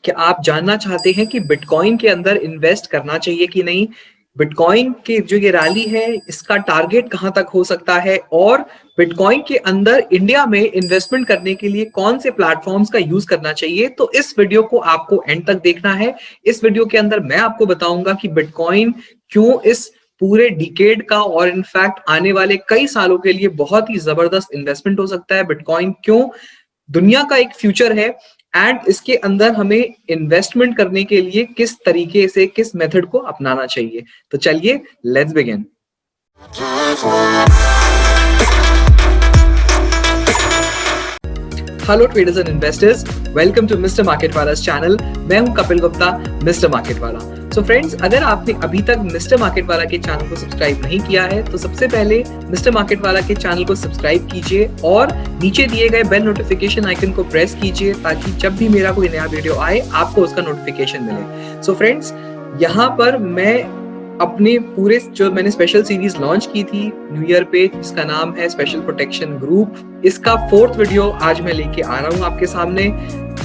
क्या आप जानना चाहते हैं कि बिटकॉइन के अंदर इन्वेस्ट करना चाहिए कि नहीं? बिटकॉइन के जो ये रैली है, इसका टारगेट कहां तक हो सकता है और बिटकॉइन के अंदर इंडिया में इन्वेस्टमेंट करने के लिए कौन से प्लेटफॉर्म्स का यूज करना चाहिए? तो इस वीडियो को आपको एंड तक देखना है। इस वीडियो के अंदर मैं आपको बताऊंगा कि बिटकॉइन क्यों इस पूरे डिकेड का और इनफैक्ट आने वाले कई सालों के लिए बहुत ही जबरदस्त इन्वेस्टमेंट हो सकता है। बिटकॉइन क्यों दुनिया का एक फ्यूचर है एंड इसके अंदर हमें इन्वेस्टमेंट करने के लिए किस तरीके से, किस मेथड को अपनाना चाहिए। तो चलिए, let's begin. Hello traders and investors, welcome to mister market वाला चैनल। मैं हूं कपिल गुप्ता, मिस्टर मार्केट वाला। सो फ्रेंड्स, अगर आपने अभी तक मिस्टर मार्केट वाला के चैनल को सब्सक्राइब नहीं किया है तो सबसे पहले मिस्टर मार्केट वाला के चैनल को सब्सक्राइब कीजिए और नीचे दिए गए बेल नोटिफिकेशन आइकन को प्रेस कीजिए ताकि जब भी मेरा कोई नया वीडियो आए आपको उसका नोटिफिकेशन मिले। सो फ्रेंड्स, यहाँ पर मैं अपने पूरे जो मैंने स्पेशल सीरीज लॉन्च की थी न्यू ईयर पे, जिसका नाम है स्पेशल प्रोटेक्शन ग्रुप, इसका 4th वीडियो आज मैं लेके आ रहा हूँ आपके सामने।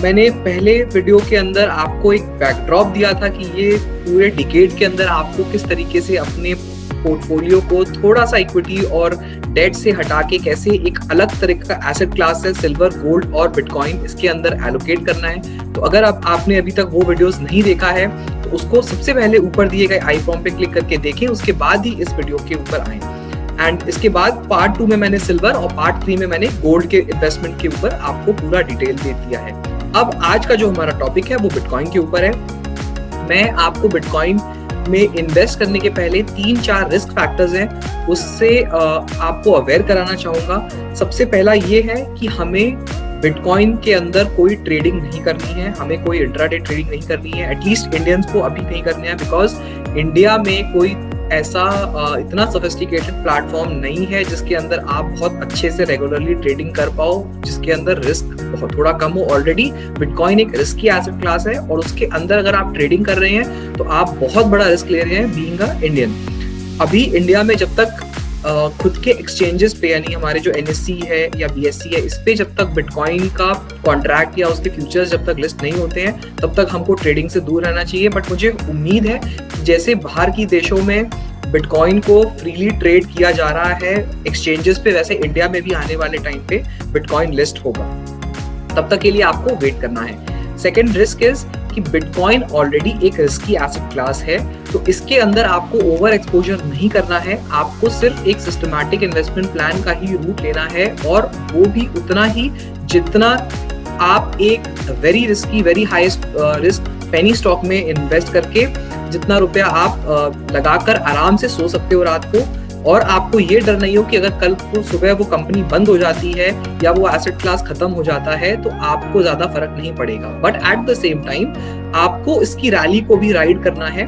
मैंने पहले वीडियो के अंदर आपको एक बैकड्रॉप दिया था कि ये पूरे डिकेड के अंदर आपको किस तरीके से अपने पोर्टफोलियो को थोड़ा सा इक्विटी और डेट से हटा के कैसे एक अलग तरह का एसेट क्लास है सिल्वर, गोल्ड और बिटकॉइन, इसके अंदर एलोकेट करना है। तो अगर आपने अभी तक वो वीडियोस नहीं देखा है तो उसको सबसे पहले ऊपर दिए गए आई बटन पे क्लिक करके देखें, उसके बाद ही इस वीडियो के ऊपर आए। एंड इसके बाद पार्ट 2 में मैंने सिल्वर और पार्ट 3 में मैंने गोल्ड के इन्वेस्टमेंट के ऊपर आपको पूरा डिटेल दे दिया है। अब आज का जो हमारा टॉपिक है वो बिटकॉइन के ऊपर है। मैं आपको बिटकॉइन में इन्वेस्ट करने के पहले 3-4 रिस्क फैक्टर्स हैं, उससे आपको अवेयर कराना चाहूंगा। सबसे पहला ये है कि हमें बिटकॉइन के अंदर कोई ट्रेडिंग नहीं करनी है, हमें कोई इंट्राडे ट्रेडिंग नहीं करनी है, एटलीस्ट इंडियंस को अभी नहीं करनी है, बिकॉज इंडिया में कोई ऐसा इतना सोफिस्टिकेटेड प्लेटफॉर्म नहीं है जिसके अंदर आप बहुत अच्छे से रेगुलरली ट्रेडिंग कर पाओ, जिसके अंदर रिस्क बहुत थोड़ा कम हो। ऑलरेडी बिटकॉइन एक रिस्की एसेट क्लास है और उसके अंदर अगर आप ट्रेडिंग कर रहे हैं तो आप बहुत बड़ा रिस्क ले रहे हैं बीइंग अ इंडियन। अभी इंडिया में जब तक खुद के एक्सचेंजेस पे, यानी हमारे जो NSE है या BSE है, इस पे जब तक बिटकॉइन का कॉन्ट्रैक्ट या उसके फ्यूचर्स जब तक लिस्ट नहीं होते हैं तब तक हमको ट्रेडिंग से दूर रहना चाहिए। बट मुझे उम्मीद है कि जैसे बाहर की देशों में बिटकॉइन को फ्रीली ट्रेड किया जा रहा है एक्सचेंजेस पे, वैसे इंडिया में भी आने वाले टाइम पे बिटकॉइन लिस्ट होगा। तब तक के लिए आपको वेट करना है। सेकेंड रिस्क इज कि बिटकॉइन ऑलरेडी एक रिस्की एसेट क्लास है, तो इसके अंदर आपको ओवर एक्सपोजर नहीं करना है। आपको सिर्फ एक सिस्टमैटिक इन्वेस्टमेंट प्लान का ही रूट लेना है और वो भी उतना ही जितना आप एक very risky, very high risk penny stock में इन्वेस्ट करके जितना रुपया आप लगाकर आराम से सो सकते हो रात को, और आपको ये डर नहीं हो कि अगर कल को सुबह वो कंपनी बंद हो जाती है या वो एसेट क्लास खत्म हो जाता है तो आपको ज्यादा फर्क नहीं पड़ेगा। But at the same time आपको इसकी रैली को भी राइड करना है।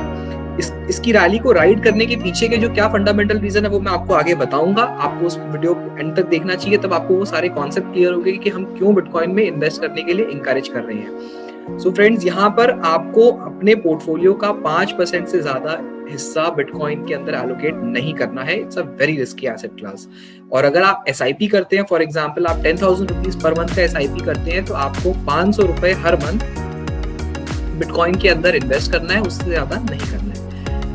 इसकी रैली को राइड करने के पीछे के जो क्या फंडामेंटल रीजन है वो मैं आपको आगे बताऊंगा। आपको उस वीडियो को एंड तक देखना चाहिए, तब आपको वो सारे कॉन्सेप्ट क्लियर होंगे कि हम क्यों बिटकॉइन में इन्वेस्ट करने के लिए इंकरेज कर रहे हैं। सो फ्रेंड्स, यहाँ पर आपको अपने पोर्टफोलियो का 5% से ज्यादा हिस्सा बिटकॉइन के अंदर एलोकेट नहीं करना है। It's a very risky asset class. और अगर आप SIP करते हैं, फॉर एग्जांपल आप 10,000 रुपीज पर मंथ का SIP करते हैं, तो आपको 500 रुपए हर मंथ बिटकॉइन के अंदर इन्वेस्ट करना है, उससे ज्यादा नहीं करना है।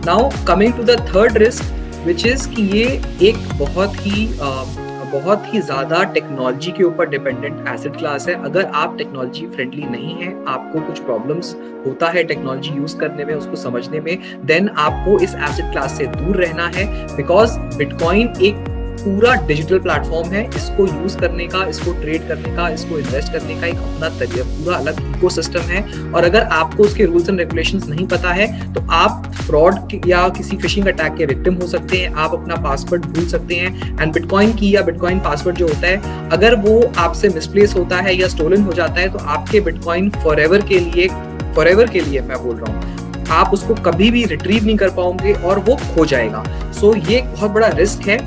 Now coming to the third risk which is कि ये एक बहुत ही ज्यादा टेक्नोलॉजी के ऊपर डिपेंडेंट एसेट क्लास है। अगर आप टेक्नोलॉजी फ्रेंडली नहीं है, आपको कुछ प्रॉब्लम्स होता है टेक्नोलॉजी यूज करने में, उसको समझने में, देन आपको इस एसेट क्लास से दूर रहना है। बिकॉज बिटकॉइन एक पूरा डिजिटल प्लेटफॉर्म है। इसको यूज करने का, इसको ट्रेड करने का, इसको इन्वेस्ट करने का एक अपना तरीका, पूरा अलग इकोसिस्टम है। और अगर आपको उसके रूल्स एंड रेगुलेशंस नहीं पता है तो आप फ्रॉड या किसी फिशिंग अटैक के विक्टिम हो सकते हैं। आप अपना पासवर्ड भूल सकते हैं। एंड बिटकॉइन की या बिटकॉइन पासवर्ड जो होता है, अगर वो आपसे मिसप्लेस होता है या स्टोलन हो जाता है तो आपके बिटकॉइन फॉरएवर के लिए मैं बोल रहा हूँ, आप उसको कभी भी रिट्रीव नहीं कर पाओगे और वो खो जाएगा। सो ये एक बहुत बड़ा रिस्क है।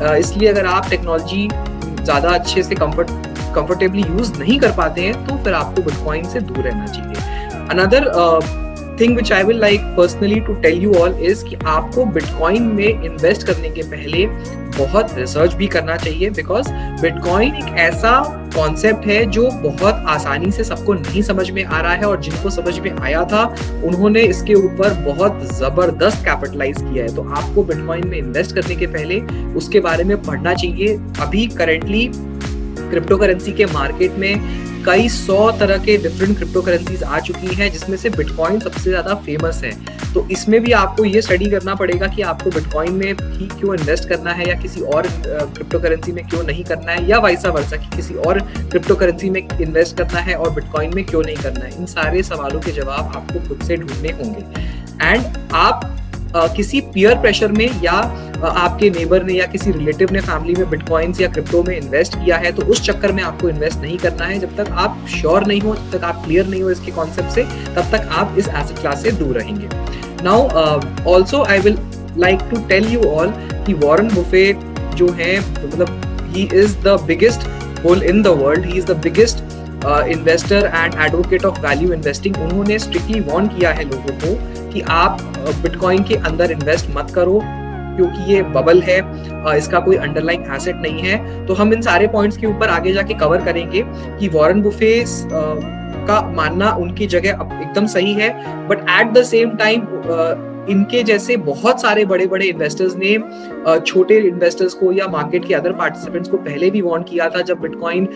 इसलिए अगर आप टेक्नोलॉजी ज्यादा अच्छे से कंफर्टेबली यूज नहीं कर पाते हैं तो फिर आपको बिटकॉइन से दूर रहना चाहिए। Another thing which I will like personally to tell you all is कि आपको बिटकॉइन में इन्वेस्ट करने के पहले बहुत रिसर्च भी करना चाहिए, बिकॉज बिटकॉइन एक ऐसा कॉन्सेप्ट है जो बहुत आसानी से सबको नहीं समझ में आ रहा है, और जिनको समझ में आया था उन्होंने इसके ऊपर बहुत जबरदस्त कैपिटलाइज किया है। तो आपको बिटकॉइन में इन्वेस्ट करने के पहले उसके बारे में पढ़ना चाहिए। अभी करेंटली क्रिप्टो करेंसी के मार्केट में कई 100 तरह के डिफरेंट क्रिप्टो करेंसीज आ चुकी हैं, जिसमें से बिटकॉइन सबसे ज्यादा फेमस है। तो इसमें भी आपको ये स्टडी करना पड़ेगा कि आपको बिटकॉइन में ही क्यों इन्वेस्ट करना है, या किसी और क्रिप्टो करेंसी में क्यों नहीं करना है, या वाइसा वर्सा कि किसी और क्रिप्टो करेंसी में इन्वेस्ट करना है और बिटकॉइन में क्यों नहीं करना है। इन सारे सवालों के जवाब आपको खुद से ढूंढने होंगे। एंड आप किसी पीयर प्रेशर में, या आपके नेबर ने या किसी रिलेटिव ने फैमिली में बिटकॉइंस या क्रिप्टो में इन्वेस्ट किया है, तो उस चक्कर में आपको इन्वेस्ट नहीं करना है। जब तक आप श्योर नहीं हो, जब तक आप क्लियर नहीं हो इसके कॉन्सेप्ट से, तब तक आप इस एसेट क्लास से दूर रहेंगे। Now also I will like to tell you all कि वॉरेन बुफे जो है, मतलब ही is the biggest bull in the world, he is the biggest investor and advocate of value investing. उन्होंने स्ट्रिक्टली वार्न किया है लोगों को कि आप बिटकॉइन के अंदर इन्वेस्ट मत करो, क्योंकि ये बबल है, इसका कोई अंडरलाइंग एसेट नहीं है। तो हम इन सारे पॉइंट्स के ऊपर आगे जाके कवर करेंगे कि वॉरेन बुफे का मानना उनकी जगह एकदम सही है, but at the same time इनके जैसे बहुत सारे बड़े बड़े इन्वेस्टर्स ने छोटे इन्वेस्टर्स को या मार्केट के अदर पार्टिसिपेंट्स को पहले भी वार्न किया था, जब बिटकॉइन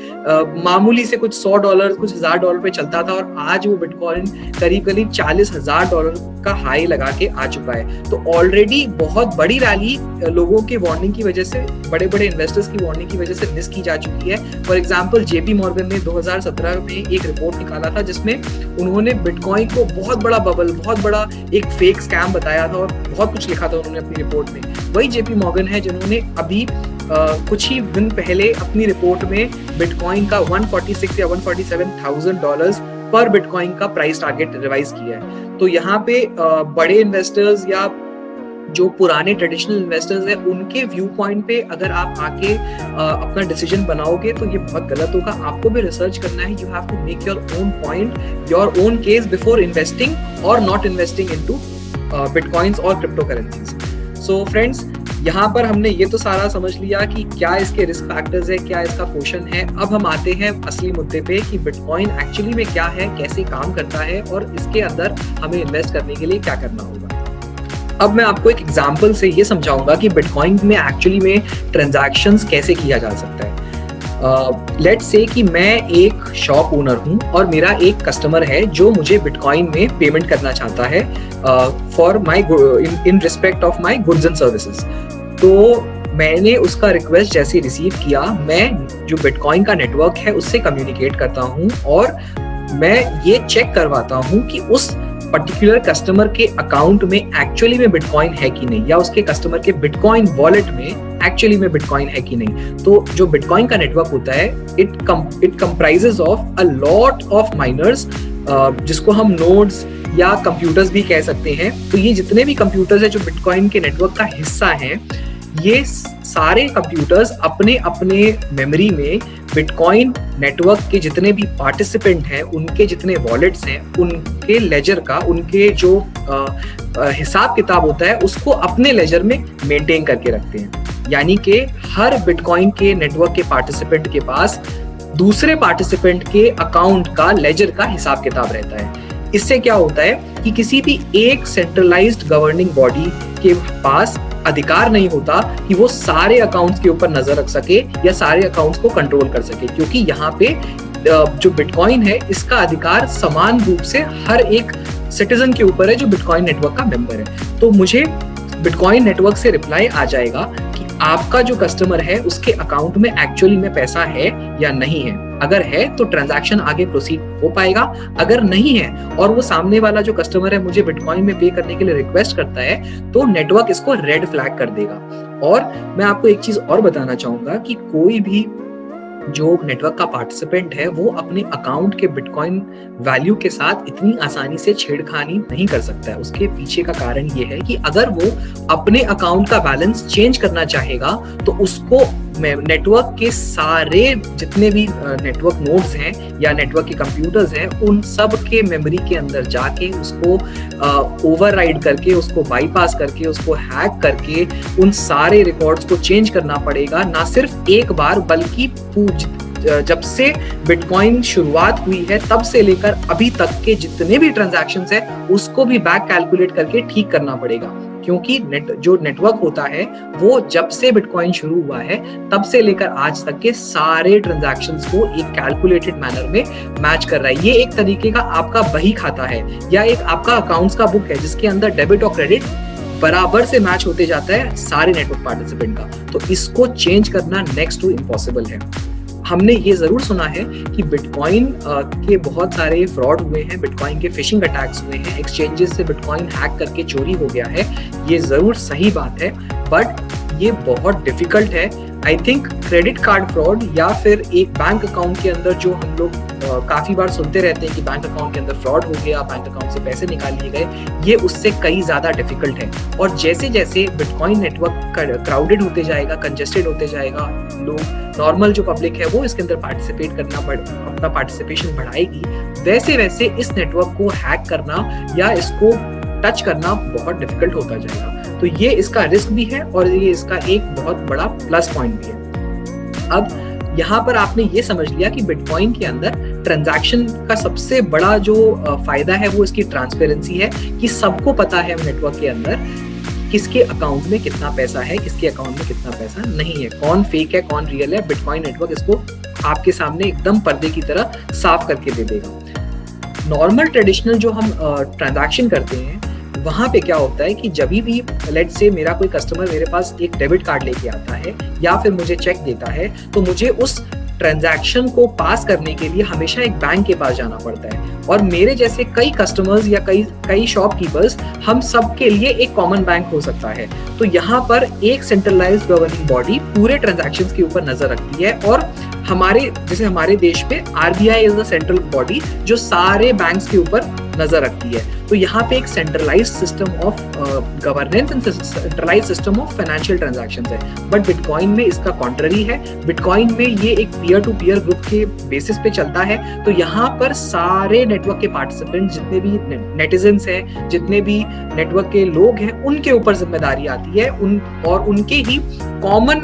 मामूली से कुछ $100 कुछ $1000 पे चलता था, और आज वो बिटकॉइन करीब करीब $40,000 का हाई लगा के आ चुका है। तो ऑलरेडी बहुत बड़ी रैली लोगों के वार्निंग की वजह से, बड़े बड़े इन्वेस्टर्स की वार्निंग की वजह से मिस की जा चुकी है। फॉर एग्जाम्पल जेपी मॉर्गन ने 2017 में एक रिपोर्ट निकाला था, जिसमें उन्होंने बिटकॉइन को बहुत बड़ा बबल, बहुत बड़ा एक फेक स्कैम बताया था, और बहुत कुछ लिखा था उन्होंने अपनी रिपोर्ट में। वही जेपी मॉर्गन है जिन्होंने अभी कुछ ही दिन पहले अपनी रिपोर्ट में बिटकॉइन का 146 या $147,000 पर बिटकॉइन का प्राइस टारगेट रिवाइज किया है। तो यहाँ पे बड़े इन्वेस्टर्स या जो पुराने ट्रेडिशनल इन्वेस्टर्स हैं, उनके व्यू पॉइंट पे अगर आप आके अपना डिसीजन बनाओगे तो ये बहुत गलत होगा। आपको भी रिसर्च करना है। You have to make your own point, your own case before investing और नॉट इन्वेस्टिंग इनटू बिटकॉइंस और क्रिप्टो करेंसीज। सो फ्रेंड्स, यहाँ पर हमने ये तो सारा समझ लिया कि क्या इसके रिस्क फैक्टर्स है, क्या इसका पोर्शन है। अब हम आते हैं असली मुद्दे पे कि बिटकॉइन एक्चुअली में क्या है, कैसे काम करता है, और इसके अंदर हमें इन्वेस्ट करने के लिए क्या करना होगा। अब मैं आपको एक एग्जांपल से ये समझाऊंगा कि बिटकॉइन में एक्चुअली में ट्रांजैक्शंस कैसे किया जा सकता है। लेट्स से कि मैं एक शॉप ओनर हूँ और मेरा एक कस्टमर है जो मुझे बिटकॉइन में पेमेंट करना चाहता है for my in respect of my goods and services. तो मैंने उसका रिक्वेस्ट जैसे रिसीव किया, मैं जो बिटकॉइन का नेटवर्क है उससे कम्युनिकेट करता हूँ और मैं ये चेक करवाता हूँ कि उस पर्टिकुलर कस्टमर के अकाउंट में एक्चुअली में बिटकॉइन है कि नहीं, या उसके कस्टमर के बिटकॉइन वॉलेट में एक्चुअली में बिटकॉइन है कि नहीं। तो जो बिटकॉइन का नेटवर्क होता है, it comprises of a lot of miners, जिसको हम नोड्स या कंप्यूटर्स भी कह सकते हैं। तो ये जितने भी कंप्यूटर्स है जो बिटकॉइन के नेटवर्क का हिस्सा हैं, ये सारे कंप्यूटर्स अपने अपने मेमोरी में बिटकॉइन नेटवर्क के जितने भी पार्टिसिपेंट हैं, उनके जितने वॉलेट्स हैं, उनके लेजर का, उनके जो हिसाब किताब होता है, उसको अपने लेजर में मेंटेन करके रखते हैं। यानी कि हर बिटकॉइन के नेटवर्क के पार्टिसिपेंट के पास दूसरे पार्टिसिपेंट के अकाउंट का लेजर का हिसाब किताब रहता है। इससे क्या होता है कि किसी भी एक सेंट्रलाइज्ड गवर्निंग बॉडी के पास अधिकार नहीं होता कि वो सारे अकाउंट्स के ऊपर नजर रख सके या सारे अकाउंट्स को कंट्रोल कर सके, क्योंकि यहाँ पे जो बिटकॉइन है इसका अधिकार समान रूप से हर एक सिटीजन के ऊपर है जो बिटकॉइन नेटवर्क का मेंबर है। तो मुझे बिटकॉइन नेटवर्क से रिप्लाई आ जाएगा कि आपका जो कस्टमर है उसके अकाउंट में एक्चुअली में पैसा है या नहीं है। अगर है तो ट्रांजैक्शन आगे प्रोसीड हो पाएगा, अगर नहीं है और वो सामने वाला जो कस्टमर है मुझे बिटकॉइन में पे करने के लिए रिक्वेस्ट करता है, तो नेटवर्क इसको रेड फ्लैग कर देगा। और मैं आपको एक चीज और बताना चाहूंगा कि कोई भी जो नेटवर्क का पार्टिसिपेंट है वो अपने अकाउंट के बिटकॉइन वैल्यू के साथ इतनी आसानी से छेड़खानी नहीं कर सकता है। उसके पीछे का कारण ये है कि अगर वो अपने अकाउंट का बैलेंस चेंज करना चाहेगा तो उसको नेटवर्क के सारे जितने भी नेटवर्क नोड्स हैं या नेटवर्क के कंप्यूटर्स हैं, उन सब के मेमोरी के अंदर जाके उसको ओवरराइड करके, उसको बाईपास करके, उसको हैक करके उन सारे रिकॉर्ड्स को चेंज करना पड़ेगा, ना सिर्फ एक बार बल्कि जब से बिटकॉइन शुरुआत हुई है तब से लेकर अभी तक के जितने भी ट्रांजैक्शंस है उसको भी बैक कैलकुलेट करके ठीक करना पड़ेगा। क्योंकि जो नेटवर्क होता है वो जब से बिटकॉइन शुरू हुआ है तब से लेकर आज तक के सारे ट्रांजैक्शंस को एक कैलकुलेटेड मैनर में मैच कर रहा है। ये एक तरीके का आपका बही खाता है या एक आपका अकाउंट्स का बुक है जिसके अंदर डेबिट और क्रेडिट बराबर से मैच होते जाता है सारे नेटवर्क पार्टिसिपेंट का। तो इसको चेंज करना नेक्स्ट टू इम्पॉसिबल है। हमने ये जरूर सुना है कि बिटकॉइन के बहुत सारे फ्रॉड हुए हैं, बिटकॉइन के फिशिंग अटैक्स हुए हैं, एक्सचेंजेस से बिटकॉइन हैक करके चोरी हो गया है। ये जरूर सही बात है, बट ये बहुत डिफिकल्ट है। I think credit card fraud या फिर एक बैंक अकाउंट के अंदर जो हम लोग काफी बार सुनते रहते हैं कि बैंक अकाउंट के अंदर फ्रॉड हो गया, बैंक अकाउंट से पैसे निकाल लिए गए, ये उससे कई ज्यादा डिफिकल्ट है। और जैसे जैसे बिटकॉइन नेटवर्क क्राउडेड होते जाएगा, कंजेस्टेड होते जाएगा, लोग नॉर्मल जो पब्लिक है वो इसके अंदर पार्टिसिपेट अपना पार्टिसिपेशन बढ़ाएगी, वैसे वैसे इस नेटवर्क को हैक करना या इसको टच करना बहुत डिफिकल्ट होता जाएगा। तो ये इसका रिस्क भी है और ये इसका एक बहुत बड़ा प्लस पॉइंट भी है। अब यहाँ पर आपने ये समझ लिया कि बिटकॉइन के अंदर ट्रांजैक्शन का सबसे बड़ा जो फायदा है वो इसकी ट्रांसपेरेंसी है कि सबको पता है नेटवर्क के अंदर किसके अकाउंट में कितना पैसा है, किसके अकाउंट में कितना पैसा नहीं है, कौन फेक है कौन रियल है। बिटकॉइन नेटवर्क इसको आपके सामने एकदम पर्दे की तरह साफ करके दे देगा। नॉर्मल ट्रेडिशनल जो हम ट्रांजैक्शन करते हैं वहां पे क्या होता है कि जब भी लेट्स से मेरा कोई कस्टमर मेरे पास एक डेबिट कार्ड लेके आता है या फिर मुझे चेक देता है, तो मुझे उस ट्रांजैक्शन को पास करने के लिए हमेशा एक बैंक के पास जाना पड़ता है। और मेरे जैसे कई कस्टमर्स या कई शॉपकीपर्स, हम सब के लिए एक कॉमन बैंक हो सकता है। तो यहाँ पर एक सेंट्रलाइज्ड गवर्निंग बॉडी पूरे ट्रांजैक्शंस के ऊपर नजर रखती है और हमारे देश पे RBI is the central body जो सारे बैंक्स के ऊपर नजर रखती है। तो यहाँ पे एक centralised system of governance and centralised system of financial transactions है। बट बिटकॉइन में इसका कॉन्ट्ररी है। बिटकॉइन में ये एक पीयर टू पीयर ग्रुप के बेसिस पे चलता है। तो यहाँ पर सारे नेटवर्क के पार्टिसिपेंट, जितने भी नेटिजन्स हैं, जितने भी नेटवर्क के लोग हैं, उनके ऊपर जिम्मेदारी आती है और उनके ही कॉमन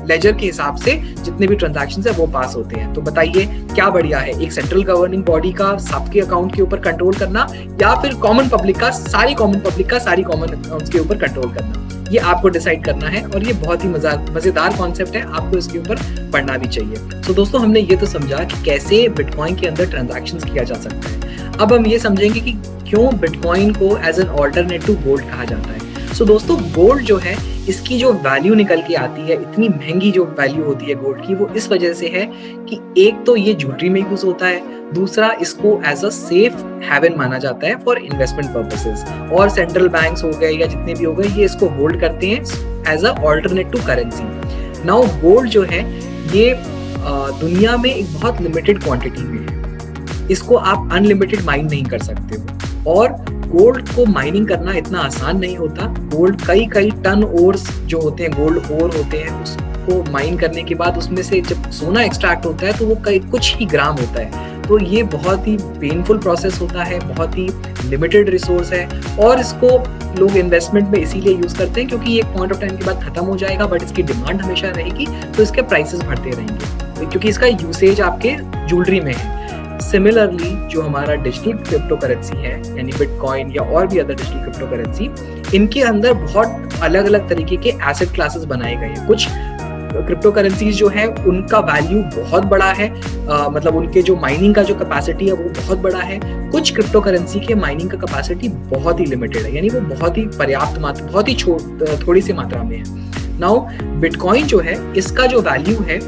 लेजर के हिसाब से जितने भी ट्रांजैक्शंस है वो पास होते हैं। तो बताइए क्या बढ़िया है, एक सेंट्रल गवर्निंग बॉडी का सबके अकाउंट के ऊपर कंट्रोल करना या फिर कॉमन पब्लिक का सारी कॉमन अकाउंट्स के ऊपर कंट्रोल करना? ये आपको डिसाइड करना है और ये बहुत ही मजेदार कॉन्सेप्ट है, आपको इसके ऊपर पढ़ना भी चाहिए। तो दोस्तों, हमने ये तो समझा कि कैसे बिटकॉइन के अंदर ट्रांजैक्शंस किया जा सकता है। अब हम ये समझेंगे कि क्यों बिटकॉइन को एज एन ऑल्टरनेटिव गोल्ड कहा जाता है। सो दोस्तों, गोल्ड जो है इसकी जो वैल्यू निकल के आती है, इतनी महंगी जो वैल्यू होती है गोल्ड की, वो इस वजह से है कि एक तो ये ज्वेलरी में यूज होता है, दूसरा इसको एज अ सेफ हेवन माना जाता है फॉर इन्वेस्टमेंट पर्पसेस। और सेंट्रल बैंक्स हो गए या जितने भी हो गए, ये इसको होल्ड करते हैं as a alternative currency. Now gold जो है ये दुनिया में एक बहुत लिमिटेड क्वांटिटी में है, इसको आप अनलिमिटेड माइन नहीं कर सकते हो। और गोल्ड को माइनिंग करना इतना आसान नहीं होता। गोल्ड कई टन ओर्स जो होते हैं, गोल्ड ओर होते हैं, उसको माइन करने के बाद उसमें से जब सोना एक्सट्रैक्ट होता है तो वो कुछ ही ग्राम होता है। तो ये बहुत ही पेनफुल प्रोसेस होता है, बहुत ही लिमिटेड रिसोर्स है और इसको लोग इन्वेस्टमेंट में इसीलिए यूज करते हैं क्योंकि ये एक पॉइंट ऑफ टाइम के बाद खत्म हो जाएगा, बट इसकी डिमांड हमेशा रहेगी तो इसके प्राइसेस बढ़ते रहेंगे क्योंकि इसका यूसेज आपके ज्वेलरी में है। सिमिलरली जो हमारा डिजिटल क्रिप्टो करेंसी है यानी बिटकॉइन या और भी अदर डिजिटल क्रिप्टो करेंसी, इनके अंदर बहुत अलग अलग तरीके के एसेट क्लासेस बनाए गए हैं। कुछ क्रिप्टो करेंसीज जो है उनका वैल्यू बहुत बड़ा है, मतलब उनके जो माइनिंग का जो कैपेसिटी है वो बहुत बड़ा है। कुछ क्रिप्टो करेंसी के माइनिंग का कैपेसिटी बहुत ही लिमिटेड है, यानी वो बहुत ही पर्याप्त मात्रा, बहुत ही थोड़ी सी मात्रा में है। नाउ बिटकॉइन जो है इसका जो वैल्यू है,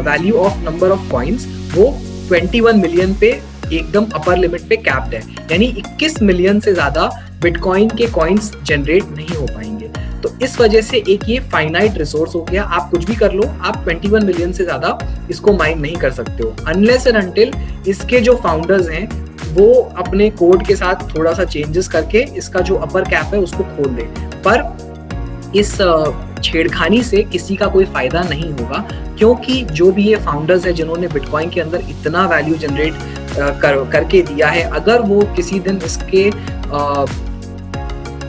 value of number of coins, वो 21 मिलियन पे एकदम अपर लिमिट पे कैप्ड है, यानी 21 मिलियन से ज्यादा बिटकॉइन के कॉइन्स जनरेट नहीं हो पाएंगे। तो इस वजह से एक ये फाइनाइट रिसोर्स हो गया, आप कुछ भी कर लो, आप 21 मिलियन से ज्यादा इसको माइन नहीं कर सकते हो अनलेस एंड अनटिल इसके जो फाउंडर्स हैं वो अपने कोड के साथ थोड़ा सा चेंजेस करके इसका जो अपर कैप है उसको खोल दे। पर इस छेड़खानी से किसी का कोई फ़ायदा नहीं होगा, क्योंकि जो भी ये फाउंडर्स हैं जिन्होंने बिटकॉइन के अंदर इतना वैल्यू जनरेट करके दिया है, अगर वो किसी दिन इसके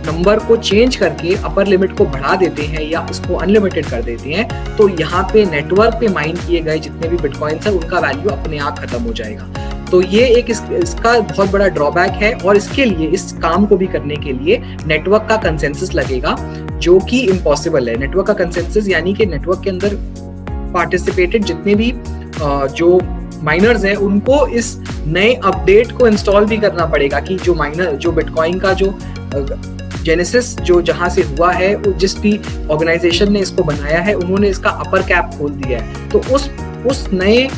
नंबर को चेंज करके अपर लिमिट को बढ़ा देते हैं या उसको अनलिमिटेड कर देते हैं, तो यहाँ पे नेटवर्क पे माइन किए गए जितने भी बिटकॉइंस हैं उनका वैल्यू अपने आप खत्म हो जाएगा। तो ये एक इसका बहुत बड़ा ड्रॉबैक है, और इसके लिए, इस काम को भी करने के लिए नेटवर्क का कंसेंसस लगेगा, जो कि इम्पॉसिबल है। नेटवर्क का कंसेंसस यानी कि नेटवर्क के अंदर पार्टिसिपेटेड जितने भी जो माइनर्स हैं उनको इस नए अपडेट को इंस्टॉल भी करना पड़ेगा, कि जो बिटकॉइन का जो जेनेसिस जो जहां से हुआ है, जिस भी ऑर्गेनाइजेशन ने इसको बनाया है, उन्होंने इसका अपर कैप खोल दिया है। तो उस नए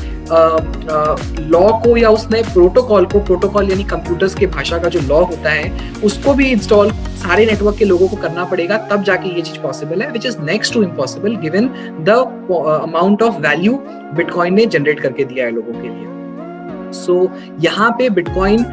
लॉ को या उस नए प्रोटोकॉल यानी कंप्यूटर्स के भाषा का जो लॉ होता है, उसको भी इंस्टॉल सारे नेटवर्क के लोगों को करना पड़ेगा, तब जाके ये चीज पॉसिबल है, which is next to impossible given the amount of value bitcoin ने जनरेट करके दिया है लोगों के लिए। सो यहाँ पे बिटकॉइन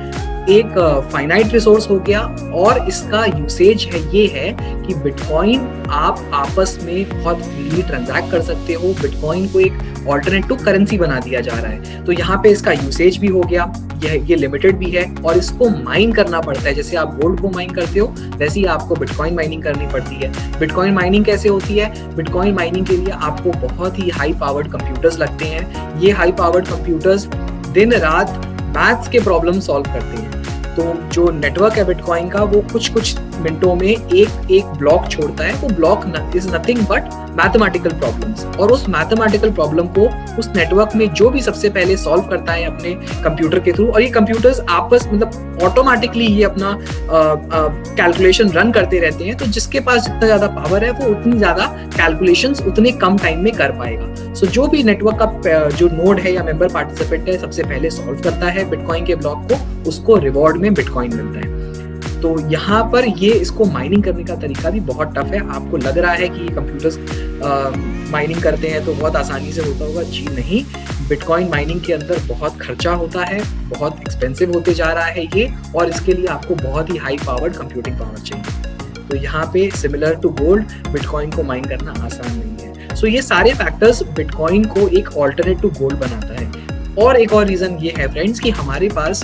एक फाइनाइट रिसोर्स हो गया, और इसका यूसेज ये है कि बिटकॉइन आप आपस में बहुत फ्रीली ट्रांजैक्ट कर सकते हो। बिटकॉइन को एक ऑल्टरनेटिव करेंसी बना दिया जा रहा है, तो यहाँ पे इसका यूसेज भी हो गया, ये लिमिटेड भी है, और इसको माइन करना पड़ता है। जैसे आप गोल्ड को माइन करते हो, वैसे ही आपको बिटकॉइन माइनिंग करनी पड़ती है। बिटकॉइन माइनिंग कैसे होती है? बिटकॉइन माइनिंग के लिए आपको बहुत ही हाई पावर्ड कंप्यूटर्स लगते हैं। ये हाई पावर्ड कंप्यूटर्स दिन रात मैथ्स के प्रॉब्लम सॉल्व करते हैं। तो जो नेटवर्क है बिटकॉइन का, वो कुछ मिनटों में एक ब्लॉक छोड़ता है। वो block is nothing but mathematical problems, और उस मैथमेटिकल प्रॉब्लम को उस नेटवर्क में जो भी सबसे पहले सॉल्व करता है अपने कंप्यूटर के थ्रू, और ये कंप्यूटर्स आपस मतलब ऑटोमेटिकली ये अपना कैलकुलेशन रन करते रहते हैं। तो जिसके पास जितना ज्यादा पावर है, वो उतनी ज्यादा कैलकुलेशंस उतने कम टाइम में कर पाएगा। सो जो भी नेटवर्क का जो नोड है या मेंबर पार्टिसिपेंट है, सबसे पहले सॉल्व करता है बिटकॉइन के ब्लॉक को, उसको रिवॉर्ड में बिटकॉइन मिलता है। तो यहाँ पर ये इसको माइनिंग करने का तरीका भी बहुत टफ है। आपको लग रहा है कि कंप्यूटर्स माइनिंग करते हैं तो बहुत आसानी से होता होगा, जी नहीं। बिटकॉइन माइनिंग के अंदर बहुत खर्चा होता है, बहुत एक्सपेंसिव होते जा रहा है ये, और इसके लिए आपको बहुत ही हाई पावर्ड कंप्यूटिंग पावर चाहिए। तो यहाँ पे सिमिलर टू गोल्ड, बिटकॉइन को माइन करना आसान नहीं है। सो ये सारे फैक्टर्स बिटकॉइन को एक ऑल्टरनेट टू गोल्ड बनाता है। और एक और रीजन ये है फ्रेंड्स कि हमारे पास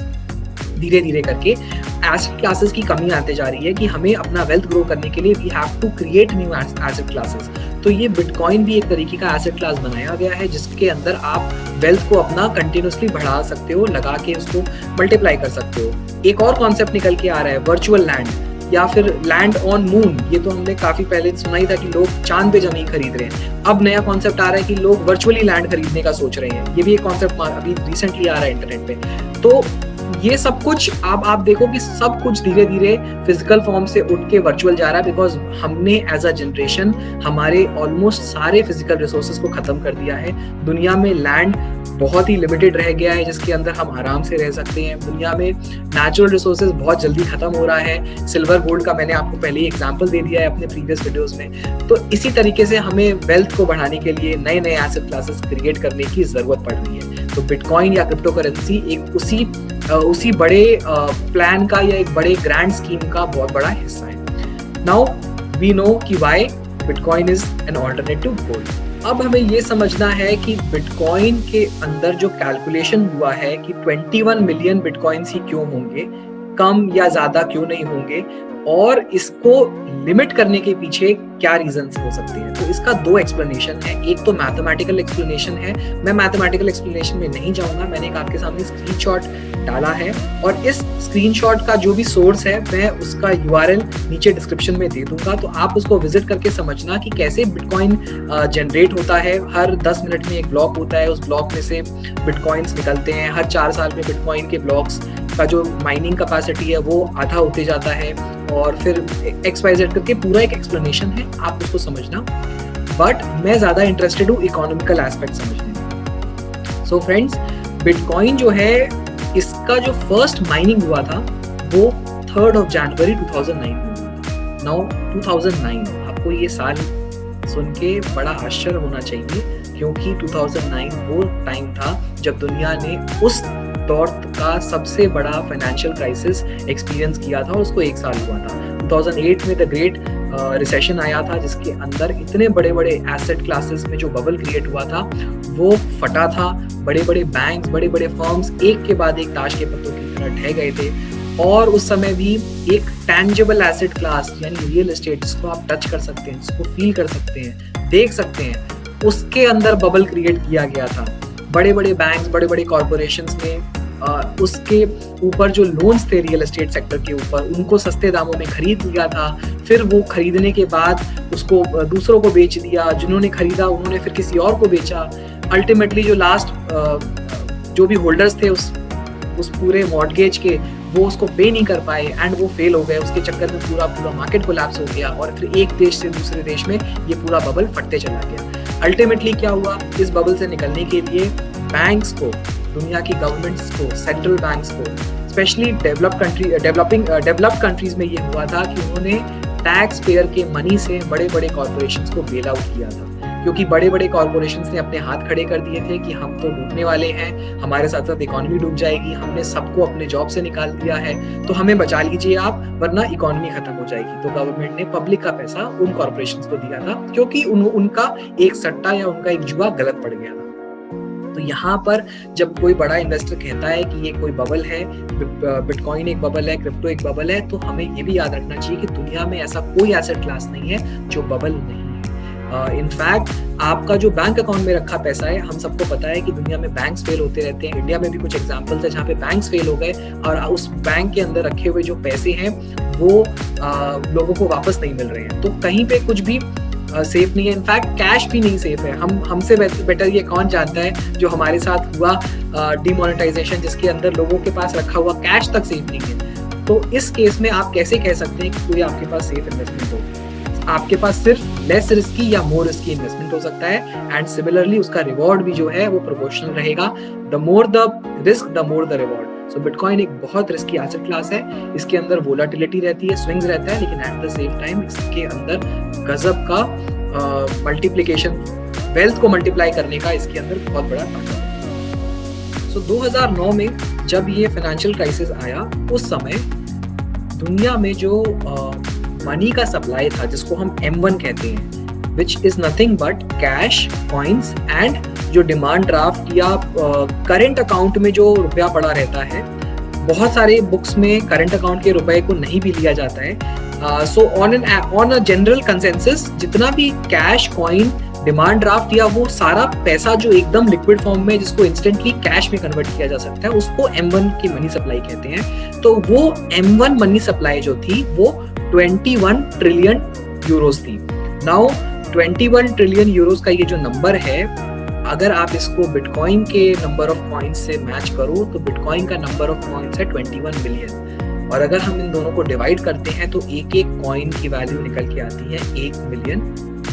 धीरे धीरे करके एसेट क्लासेस की कमी आते जा रही है, कि हमें अपना वेल्थ ग्रो करने के लिए we have to create new asset classes. तो ये बिटकॉइन भी एक तरीके का एसेट क्लास बनाया गया है, जिसके अंदर आप वेल्थ को अपना कंटिन्यूसली बढ़ा सकते हो, लगा के उसको मल्टीप्लाई कर सकते हो। एक और कॉन्सेप्ट निकल के आ रहा है, वर्चुअल लैंड या फिर लैंड ऑन मून। ये तो हमने काफी पहले सुना ही था कि लोग चांद पे जमीन खरीद रहे हैं। अब नया कॉन्सेप्ट आ रहा है कि लोग वर्चुअली लैंड खरीदने का सोच रहे हैं। ये भी एक कॉन्सेप्ट अभी रिसेंटली आ रहा है इंटरनेट पे। तो ये सब कुछ आप देखो कि सब कुछ धीरे धीरे फिजिकल फॉर्म से उठ के वर्चुअल जा रहा है, बिकॉज हमने एज अ जनरेशन हमारे ऑलमोस्ट सारे फिजिकल रिसोर्सेज को खत्म कर दिया है। दुनिया में लैंड बहुत ही लिमिटेड रह गया है, जिसके अंदर हम आराम से रह सकते हैं। दुनिया में नेचुरल रिसोर्सेज बहुत जल्दी खत्म हो रहा है। सिल्वर गोल्ड का मैंने आपको पहले ही एग्जांपल दे दिया है अपने प्रीवियस वीडियोस में। तो इसी तरीके से हमें वेल्थ को बढ़ाने के लिए नए नए एसेट क्लासेस क्रिएट करने की जरूरत पड़ रही है। तो बिटकॉइन या क्रिप्टो करेंसी एक उसी बड़े प्लान का या एक बड़े ग्रैंड स्कीम का बहुत बड़ा हिस्सा है। नाउ वी नो कि why bitcoin is an alternative gold. अब हमें ये समझना है कि बिटकॉइन के अंदर जो कैलकुलेशन हुआ है कि 21 मिलियन बिटकॉइंस ही क्यों होंगे, कम या ज्यादा क्यों नहीं होंगे, और इसको लिमिट करने के पीछे क्या रीजंस हो सकते हैं। तो इसका दो एक्सप्लेनेशन है। एक तो मैथमेटिकल एक्सप्लेनेशन है। मैं मैथमेटिकल एक्सप्लेनेशन में नहीं जाऊंगा, मैंने आपके सामने स्क्रीनशॉट डाला है, और इस स्क्रीनशॉट का जो भी सोर्स है मैं उसका URL नीचे डिस्क्रिप्शन में दे दूंगा। तो आप उसको विजिट करके समझना कि कैसे बिटकॉइन जनरेट होता है। हर 10 मिनट में एक ब्लॉक होता है, उस ब्लॉक में से बिटकॉइंस निकलते हैं। हर 4 साल में बिटकॉइन के ब्लॉक्स का जो माइनिंग कैपेसिटी है वो आधा होते जाता है, और फिर XYZ करके पूरा एक एक्सप्लेनेशन है, आप उसको समझना। बट मैं ज्यादा इंटरेस्टेड हूँ इकोनॉमिकल एस्पेक्ट समझने में। सो फ्रेंड्स, बिटकॉइन जो है, इसका जो फर्स्ट माइनिंग हुआ था वो 3 जनवरी 2009 में हुआ था। नाउ 2009, आपको ये साल सुन के बड़ा आश्चर्य होना चाहिए, क्योंकि 2009 वो टाइम था जब दुनिया ने उस दौर का सबसे बड़ा फाइनेंशियल क्राइसिस एक्सपीरियंस किया था, और उसको 1 साल हुआ था। 2008 में द ग्रेट रिसेशन आया था जिसके अंदर इतने बड़े बड़े एसेट क्लासेस में जो बबल क्रिएट हुआ था वो फटा था। बड़े बड़े बैंक्स, बड़े बड़े फर्म्स एक के बाद एक ताश के पत्तों की तरह ढह गए थे। और उस समय भी एक टैंजिबल एसेट क्लास यानी रियल एस्टेट, जिसको आप टच कर सकते हैं, जिसको फील कर सकते हैं, देख सकते हैं, उसके अंदर बबल क्रिएट किया गया था। बड़े बड़े बैंक्स, बड़े बड़े कॉर्पोरेशंस ने उसके ऊपर जो लोन्स थे रियल एस्टेट सेक्टर के ऊपर, उनको सस्ते दामों में खरीद लिया था। फिर वो खरीदने के बाद उसको दूसरों को बेच दिया। जिन्होंने खरीदा उन्होंने फिर किसी और को बेचा। अल्टीमेटली जो लास्ट जो भी होल्डर्स थे उस पूरे मॉर्टगेज के, वो उसको पे नहीं कर पाए एंड वो फेल हो गए। उसके चक्कर में पूरा मार्केट कोलैप्स हो गया और फिर एक देश से दूसरे देश में ये पूरा बबल फटते चला गया। अल्टीमेटली क्या हुआ, इस बबल से निकलने के लिए बैंक्स को, दुनिया की गवर्नमेंट्स को, सेंट्रल बैंक्स को, स्पेशली डेवलप्ड कंट्रीज में ये हुआ था कि उन्होंने टैक्स पेयर के मनी से बड़े बड़े कॉर्पोरेशंस को बेल आउट किया था। क्योंकि बड़े बड़े कॉर्पोरेशंस ने अपने हाथ खड़े कर दिए थे कि हम तो डूबने वाले हैं, हमारे साथ साथ इकोनॉमी डूब जाएगी, हमने सबको अपने जॉब से निकाल दिया है, तो हमें बचा लीजिए आप, वरना इकोनॉमी खत्म हो जाएगी। तो गवर्नमेंट ने पब्लिक का पैसा उन कॉर्पोरेशंस को दिया था क्योंकि उनका एक सट्टा या उनका एक जुआ गलत पड़ गया था। तो यहाँ पर जब कोई बड़ा इन्वेस्टर कहता है कि ये कोई बबल है, बिटकॉइन एक बबल है, क्रिप्टो एक बबल है, तो हमें ये भी याद रखना चाहिए कि दुनिया में ऐसा कोई एसेट क्लास नहीं है जो बबल नहीं है। इनफैक्ट आपका जो बैंक अकाउंट में रखा पैसा है, हम सबको पता है कि दुनिया में बैंक्स फेल होते रहते हैं। इंडिया में भी कुछ एग्जांपल्स है जहाँ पे बैंक्स फेल हो गए और उस बैंक के अंदर रखे हुए जो पैसे हैं वो लोगों को वापस नहीं मिल रहे हैं। तो कहीं पे कुछ भी सेफ नहीं है। इनफैक्ट कैश भी नहीं सेफ है। हमसे बेटर ये कौन जानता है जो हमारे साथ हुआ डिमोनेटाइजेशन, जिसके अंदर लोगों के पास रखा हुआ कैश तक सेफ नहीं है। तो इस केस में आप कैसे कह सकते हैं कि कोई आपके पास सेफ इन्वेस्टमेंट हो? आपके पास सिर्फ लेस रिस्की या मोर रिस्की इन्वेस्टमेंट हो सकता है एंड सिमिलरली उसका रिवॉर्ड भी जो है वो प्रोपोर्शनल रहेगा। The more the risk the more the reward. So bitcoin एक बहुत रिस्की एसेट क्लास है। इसके अंदर वोलाटिलिटी रहती है, स्विंग्स रहता है, लेकिन एट द सेम टाइम इसके अंदर गजब का मल्टीप्लिकेशन, वेल्थ को मल्टीप्लाई करने का इसके अंदर बहुत बड़ा ताकत है। सो 2009 में जब ये फाइनेंशियल क्राइसिस आया, उस समय दुनिया में जो मनी का सप्लाई था, जिसको हम M1 कहते हैं, which is nothing but cash, coins and जो डिमांड ड्राफ्ट या करंट अकाउंट में जो रुपया पड़ा रहता है। बहुत सारे बुक्स में करंट अकाउंट के रुपए को नहीं भी लिया जाता है। So on a general consensus जितना भी कैश, कॉइन, डिमांड ड्राफ्ट या वो सारा पैसा जो एकदम लिक्विड फॉर्म में, जिसको इंस्टेंटली कैश में कन्वर्ट किया जा सकता है, उसको M1 की मनी सप्लाई कहते हैं। तो वो M1 मनी सप्लाई जो थी वो 21 ट्रिलियन यूरोस थी। नाउ 21 ट्रिलियन यूरोस का ये जो नंबर है, अगर आप इसको बिटकॉइन के नंबर ऑफ कॉइन्स से मैच करो तो बिटकॉइन का नंबर ऑफ कॉइन्स है 21 मिलियन। और अगर हम इन दोनों को डिवाइड करते हैं तो एक एक कॉइन की वैल्यू निकल के आती है 1 मिलियन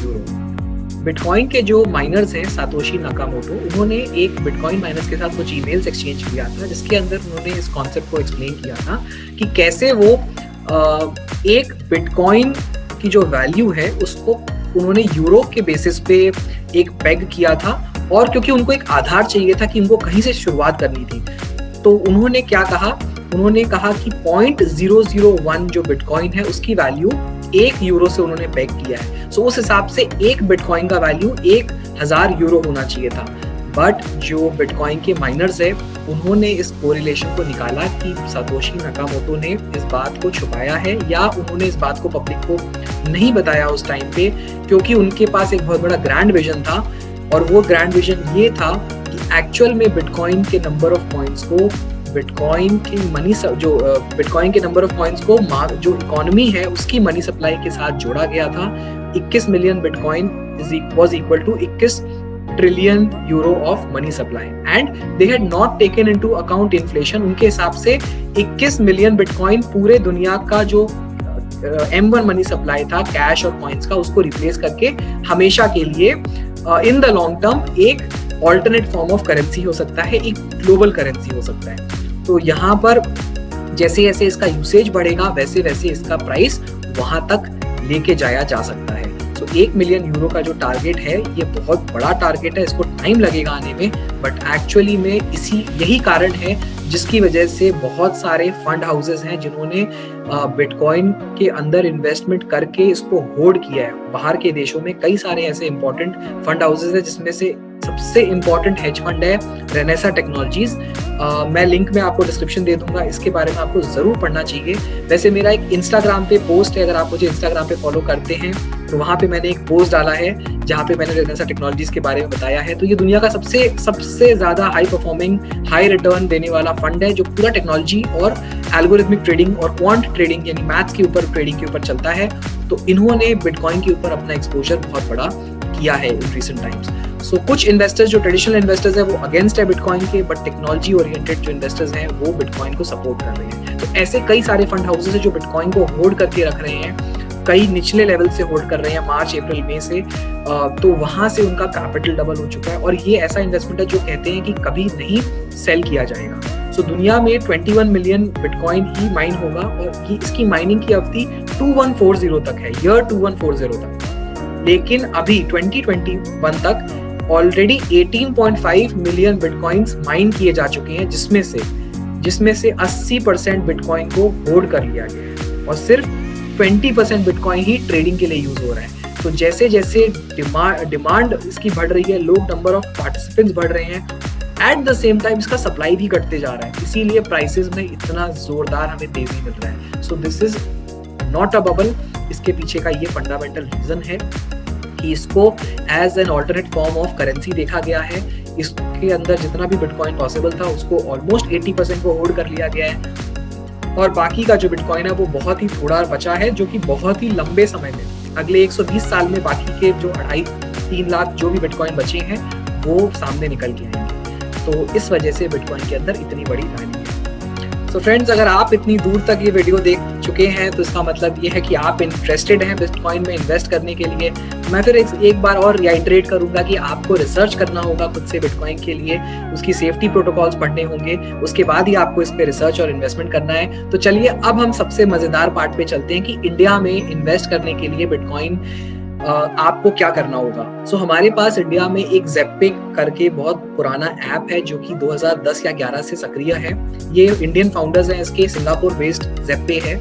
यूरो। बिटकॉइन के जो माइनर्स हैं, सातोशी नाकामोटो, उन्होंने एक बिटकॉइन माइनर्स के साथ कुछ ईमेल्स एक्सचेंज किया था, जिसके अंदर उन्होंने इस कॉन्सेप्ट को एक्सप्लेन किया था कि कैसे वो एक बिटकॉइन की जो वैल्यू है उसको उन्होंने यूरो के बेसिस पे एक पेग किया था। और क्योंकि उनको एक आधार चाहिए था कि उनको कहीं से शुरुआत करनी थी, तो उन्होंने क्या कहा, उन्होंने कहा कि 0.001 जो बिटकॉइन है उसकी वैल्यू 1 यूरो से उन्होंने पेग किया है। सो उस हिसाब से एक बिटकॉइन का वैल्यू 1000 यूरो होना चाहिए था। बट जो बिटकॉइन के माइनर्स है, उन्होंने इस कोरिलेशन को निकाला कि सातोशी नाकामोटो ने इस बात को छुपाया है या उन्होंने इस बात को पब्लिक को नहीं बताया उस टाइम पे, क्योंकि उनके पास एक बहुत बड़ा ग्रैंड विजन था। और वो ग्रैंड विजन ये था कि एक्चुअल में बिटकॉइन के नंबर ऑफ कॉइन्स को, बिटकॉइन की मनी, जो बिटकॉइन के नंबर ऑफ कॉइन्स को जो इकोनॉमी है उसकी मनी सप्लाई के साथ जोड़ा गया था। 21 million bitcoin was equal to 21 trillion euro of money supply and they had not taken into account inflation. उनके हिसाब से 21 मिलियन बिटकॉइन पूरे दुनिया का जो M1 मनी सप्लाई था कैश और कॉइन्स का, उसको रिप्लेस करके हमेशा के लिए इन द लॉन्ग टर्म एक ऑल्टरनेट फॉर्म ऑफ करेंसी हो सकता है, एक ग्लोबल करेंसी हो सकता है। तो यहाँ पर जैसे जैसे इसका यूसेज बढ़ेगा वैसे वैसे इसका प्राइस वहां तक लेके जाया जा सकता है। तो 1 मिलियन यूरो का जो टारगेट है ये बहुत बड़ा टारगेट है, इसको टाइम लगेगा आने में, बट एक्चुअली में यही कारण है जिसकी वजह से बहुत सारे फंड हाउसेस हैं जिन्होंने बिटकॉइन के अंदर इन्वेस्टमेंट करके इसको होल्ड किया है बाहर के देशों में। कई सारे ऐसे इंपॉर्टेंट फंड हाउसेज है जिसमें से सबसे इंपॉर्टेंट हेज फंड है रेनेसा टेक्नोलॉजीज। मैं लिंक में आपको डिस्क्रिप्शन दे दूंगा, इसके बारे में आपको जरूर पढ़ना चाहिए। वैसे मेरा एक इंस्टाग्राम पे पोस्ट है, अगर आप मुझे इंस्टाग्राम पे फॉलो करते हैं तो वहां पे मैंने एक पोस्ट डाला है जहाँ पे मैंने रेनेसा टेक्नोलॉजीज के बारे में बताया है। तो ये दुनिया का सबसे ज्यादा हाई परफॉर्मिंग, हाई रिटर्न देने वाला फंड है जो पूरा टेक्नोलॉजी और एल्गोरिथमिक ट्रेडिंग और क्वांट ट्रेडिंग यानी मैथ्स के ऊपर, ट्रेडिंग के ऊपर चलता है। तो इन्होंने बिटकॉइन के ऊपर अपना एक्सपोजर बहुत बड़ा किया है इन रिसेंट टाइम्स। सो कुछ इन्वेस्टर्स जो ट्रेडिशनल इन्वेस्टर्स है वो अगेंस्ट है बिटकॉइन के, बट टेक्नोलॉजी ओरिएंटेड जो इन्वेस्टर्स हैं वो बिटकॉइन को सपोर्ट कर रहे हैं। तो ऐसे कई सारे फंड हाउसेस है जो बिटकॉइन को होल्ड करके रख रहे हैं, कई निचले लेवल से होल्ड कर रहे हैं मार्च अप्रैल मई से। तो वहां से उनका कैपिटल डबल हो चुका है और ये ऐसा इन्वेस्टमेंट है जो कहते हैं कि कभी नहीं सेल किया जाएगा। सो दुनिया में 21 मिलियन बिटकॉइन ही माइन होगा और ये इसकी माइनिंग की अवधि 2140 तक है, ईयर 2140 तक। लेकिन अभी 2021 तक ऑलरेडी 18.5 मिलियन बिटकॉइंस माइन किए जा चुके हैं, जिसमें से 80% बिटकॉइन को होल्ड कर लिया गया है और सिर्फ 20% बिटकॉइन ही ट्रेडिंग के लिए यूज हो रहा है। तो जैसे जैसे डिमांड इसकी बढ़ रही है, लोग नंबर ऑफ पार्टिसिपेंट्स बढ़ रहे हैं, एट द सेम टाइम इसका सप्लाई भी घटते जा रहा है, इसीलिए प्राइसेस में इतना जोरदार हमें तेजी मिल रहा है। So this is not a bubble. इसके पीछे का ये फंडामेंटल रीजन है कि इसको as an alternate form of currency देखा गया है। इसके अंदर जितना भी बिटकॉइन पॉसिबल था उसको ऑलमोस्ट 80% को होल्ड कर लिया गया है और बाकी का जो बिटकॉइन है वो बहुत ही थोड़ा बचा है, जो कि बहुत ही लंबे समय में अगले 120 साल में बाकी के जो 2.5-3 लाख जो भी बिटकॉइन बचे हैं वो सामने निकल के आएंगे। तो इस वजह से बिटकॉइन के अंदर इतनी बड़ी रैली है। सो फ्रेंड्स, अगर आप इतनी दूर तक ये वीडियो देख चुके हैं तो इसका मतलब ये है कि आप इंटरेस्टेड हैं बिटकॉइन में इन्वेस्ट करने के लिए। मैं फिर एक बार और रिआइटरेट करूंगा कि आपको रिसर्च करना होगा खुद से बिटकॉइन के लिए, उसकी सेफ्टी प्रोटोकॉल्स पढ़ने होंगे, उसके बाद ही आपको इस पे रिसर्च और इन्वेस्टमेंट करना है। तो चलिए अब हम सबसे मजेदार पार्ट पे चलते हैं कि इंडिया में इन्वेस्ट करने के लिए बिटकॉइन आपको क्या करना होगा। सो हमारे पास इंडिया में एक ज़ेप्पे करके बहुत पुराना ऐप है जो कि 2010 या 11 से सक्रिय है। ये इंडियन फाउंडर्स हैं इसके, सिंगापुर बेस्ड ज़ेप्पे है।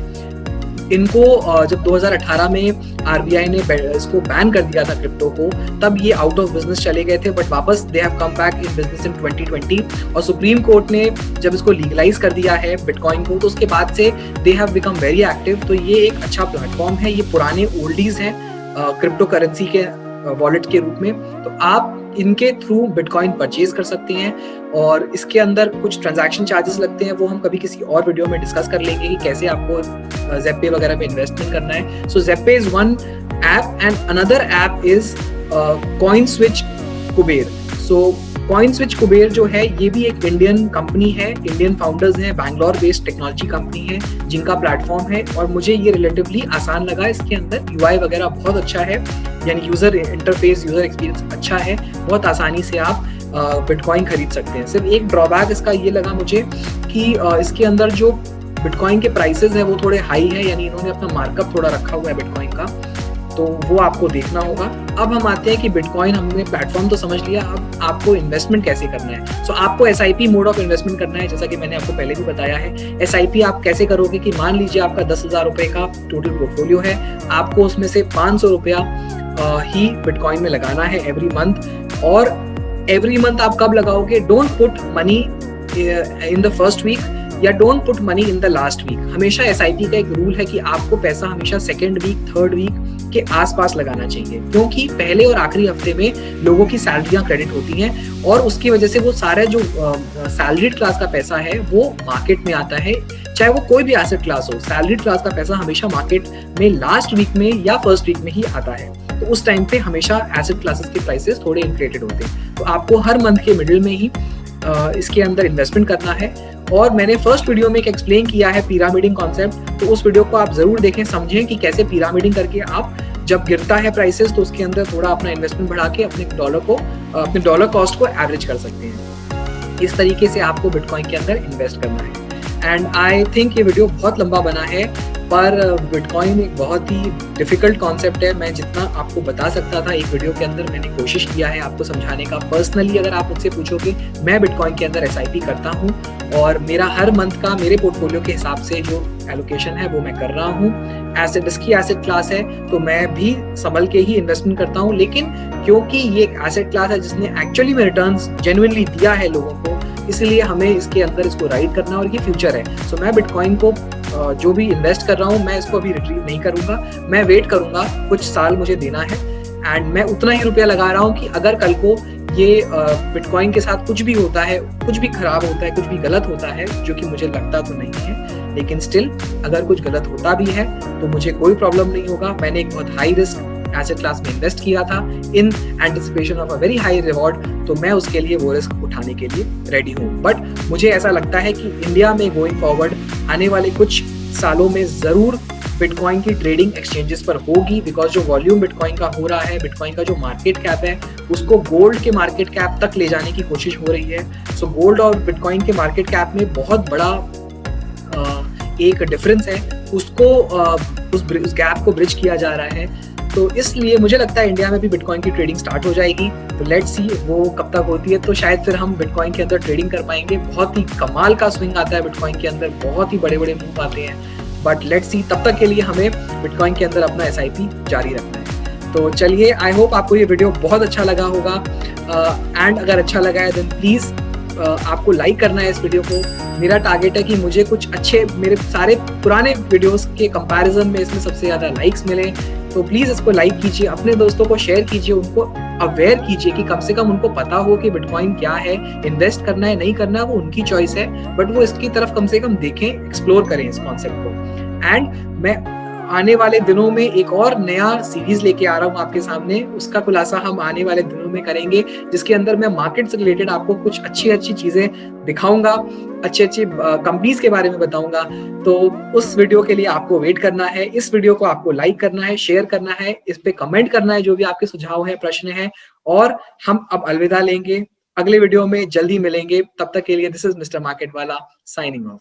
इनको जब 2018 में आरबीआई ने इसको बैन कर दिया था क्रिप्टो को, तब ये आउट ऑफ बिजनेस चले गए थे, बट वापस they have come back in business in 2020 और सुप्रीम कोर्ट ने जब इसको लीगलाइज कर दिया है बिटकॉइन को, तो उसके बाद से they have become very active. तो ये एक अच्छा प्लेटफॉर्म है, ये पुराने ओल्डीज हैं क्रिप्टो करेंसी के वॉलेट के रूप में। तो आप इनके थ्रू बिटकॉइन परचेज कर सकते हैं और इसके अंदर कुछ ट्रांजैक्शन चार्जेस लगते हैं, वो हम कभी किसी और वीडियो में डिस्कस कर लेंगे कि कैसे आपको ज़ेप्पे वगैरह में इन्वेस्टमेंट करना है। So Zebpay is one app and another app is CoinSwitch Kuber. So CoinSwitch Kuber जो है ये भी एक इंडियन कंपनी है, इंडियन फाउंडर्स हैं, बैंगलोर बेस्ड टेक्नोलॉजी कंपनी है जिनका प्लेटफॉर्म है और मुझे ये रिलेटिवली आसान लगा। इसके अंदर यूआई वगैरह बहुत अच्छा है, यानी यूजर इंटरफेस, यूजर एक्सपीरियंस अच्छा है, बहुत आसानी से आप बिटकॉइन खरीद सकते हैं। सिर्फ एक ड्रॉबैक इसका ये लगा मुझे कि इसके अंदर जो बिटकॉइन के प्राइसेस है वो थोड़े हाई है, यानी इन्होंने अपना मार्कअप थोड़ा रखा हुआ है बिटकॉइन का, तो वो आपको देखना होगा। अब हम आते हैं कि बिटकॉइन हमने प्लेटफॉर्म तो समझ लिया, अब आपको इन्वेस्टमेंट कैसे करना है। सो आपको एसआईपी मोड ऑफ इन्वेस्टमेंट करना है, जैसा कि मैंने आपको पहले भी बताया है। एसआईपी आप कैसे करोगे कि मान लीजिए आपका 10,000 रुपए का टोटल पोर्टफोलियो है, आपको उसमें से 500 रुपया ही बिटकॉइन में लगाना है एवरी मंथ। और एवरी मंथ आप कब लगाओगे, don't put money in the first week या don't put money in the last week. हमेशा एसआईपी का एक रूल है कि आपको पैसा हमेशा सेकेंड वीक, थर्ड वीक के आसपास लगाना चाहिए, क्योंकि पहले और आखिरी हफ्ते में लोगों की सैलरियां क्रेडिट होती हैं और उसकी वजह से वो सारा जो सैलरीड क्लास का पैसा है वो मार्केट में आता है, चाहे वो कोई भी एसेट क्लास हो। सैलरीड क्लास का पैसा हमेशा मार्केट में लास्ट वीक में या फर्स्ट वीक में ही आता है, तो उस टाइम पे हमेशा एसेट क्लासेस के प्राइसेस थोड़े इन्फ्लेटेड होते हैं। तो आपको हर मंथ के मिडिल में ही इसके अंदर इन्वेस्टमेंट करना है। और मैंने फर्स्ट वीडियो में एक एक्सप्लेन किया है पिरामिडिंग कॉन्सेप्ट, तो उस वीडियो को आप जरूर देखें, समझें कि कैसे पिरामिडिंग करके आप जब गिरता है प्राइसेस तो उसके अंदर थोड़ा अपना इन्वेस्टमेंट बढ़ा के अपने डॉलर कॉस्ट को एवरेज कर सकते हैं। इस तरीके से आपको बिटकॉइन के अंदर इन्वेस्ट करना है। एंड आई थिंक ये वीडियो बहुत लंबा बना है, पर बिटकॉइन एक बहुत ही डिफिकल्ट कॉन्सेप्ट है। मैं जितना आपको बता सकता था एक वीडियो के अंदर मैंने कोशिश किया है आपको समझाने का। पर्सनली अगर आप मुझसे पूछोगे, मैं बिटकॉइन के अंदर एसआईपी करता हूँ और मेरा हर मंथ का मेरे पोर्टफोलियो के हिसाब से जो एलोकेशन है वो मैं कर रहा हूँ। एसेट रिस्की एसेट क्लास है तो मैं भी संभल के ही इन्वेस्टमेंट करता हूँ, लेकिन क्योंकि ये एक एसेट क्लास है जिसने एक्चुअली में रिटर्न्स जेन्युइनली दिया है लोगों को, इसलिए हमें इसके अंदर इसको राइड करना और ये फ्यूचर है। सो मैं बिटकॉइन को जो भी इन्वेस्ट कर रहा हूँ मैं इसको अभी रिट्रीव नहीं करूंगा, मैं वेट करूंगा, कुछ साल मुझे देना है एंड मैं उतना ही रुपया लगा रहा हूँ कि अगर कल को ये बिटकॉइन के साथ कुछ भी होता है, कुछ भी खराब होता है, कुछ भी गलत होता है, जो कि मुझे लगता तो नहीं है, लेकिन स्टिल अगर कुछ गलत होता भी है तो मुझे कोई प्रॉब्लम नहीं होगा। मैंने एक बहुत हाई रिस्क एसेट क्लास में इन्वेस्ट किया था in anticipation of a very high reward, तो मैं उसके लिए वो रिस्क उठाने के लिए रेडी हूँ। बट मुझे ऐसा लगता है कि इंडिया में गोइंग फॉरवर्ड आने वाले कुछ सालों में जरूर बिटकॉइन की ट्रेडिंग एक्सचेंजेस पर होगी, बिकॉज जो वॉल्यूम बिटकॉइन का हो रहा है, बिटकॉइन का जो मार्केट कैप है उसको गोल्ड के मार्केट कैप तक ले जाने की कोशिश हो रही है। सो गोल्ड और बिटकॉइन के मार्केट कैप में बहुत बड़ा एक डिफरेंस है, उसको उस गैप को ब्रिज किया जा रहा है। तो इसलिए मुझे लगता है इंडिया में भी बिटकॉइन की ट्रेडिंग स्टार्ट हो जाएगी। तो लेट्स सी वो कब तक होती है, तो शायद फिर हम बिटकॉइन के अंदर ट्रेडिंग कर पाएंगे। बहुत ही कमाल का स्विंग आता है बिटकॉइन के अंदर, बहुत ही बड़े बड़े मूव आते हैं, बट लेट्स सी तब तक के लिए हमें बिटकॉइन के अंदर अपना SIP जारी रखना है। तो चलिए, आई होप आपको ये वीडियो बहुत अच्छा लगा होगा एंड अगर अच्छा लगा है देन प्लीज आपको लाइक करना है इस वीडियो को। मेरा टारगेट है कि मुझे कुछ अच्छे, मेरे सारे पुराने वीडियोस के कंपैरिजन में इसमें सबसे ज्यादा लाइक्स मिले, तो प्लीज इसको लाइक कीजिए, अपने दोस्तों को शेयर कीजिए, उनको अवेयर कीजिए कि कम से कम उनको पता हो कि बिटकॉइन क्या है, इन्वेस्ट करना है नहीं करना वो उनकी चॉइस है, बट वो इसकी तरफ कम से कम देखें, एक्सप्लोर करें इस कॉन्सेप्ट को। एंड मैं आने वाले दिनों में एक और नया सीरीज लेके आ रहा हूँ आपके सामने, उसका खुलासा हम आने वाले दिनों में करेंगे, जिसके अंदर मैं मार्केट से रिलेटेड आपको कुछ अच्छी अच्छी चीजें दिखाऊंगा, अच्छी अच्छी कंपनीज के बारे में बताऊंगा। तो उस वीडियो के लिए आपको वेट करना है। इस वीडियो को आपको लाइक करना है, शेयर करना है, इस पे कमेंट करना है जो भी आपके सुझाव है, प्रश्न है, और हम अब अलविदा लेंगे। अगले वीडियो में जल्दी मिलेंगे, तब तक के लिए दिस इज मिस्टर मार्केट वाला साइनिंग ऑफ।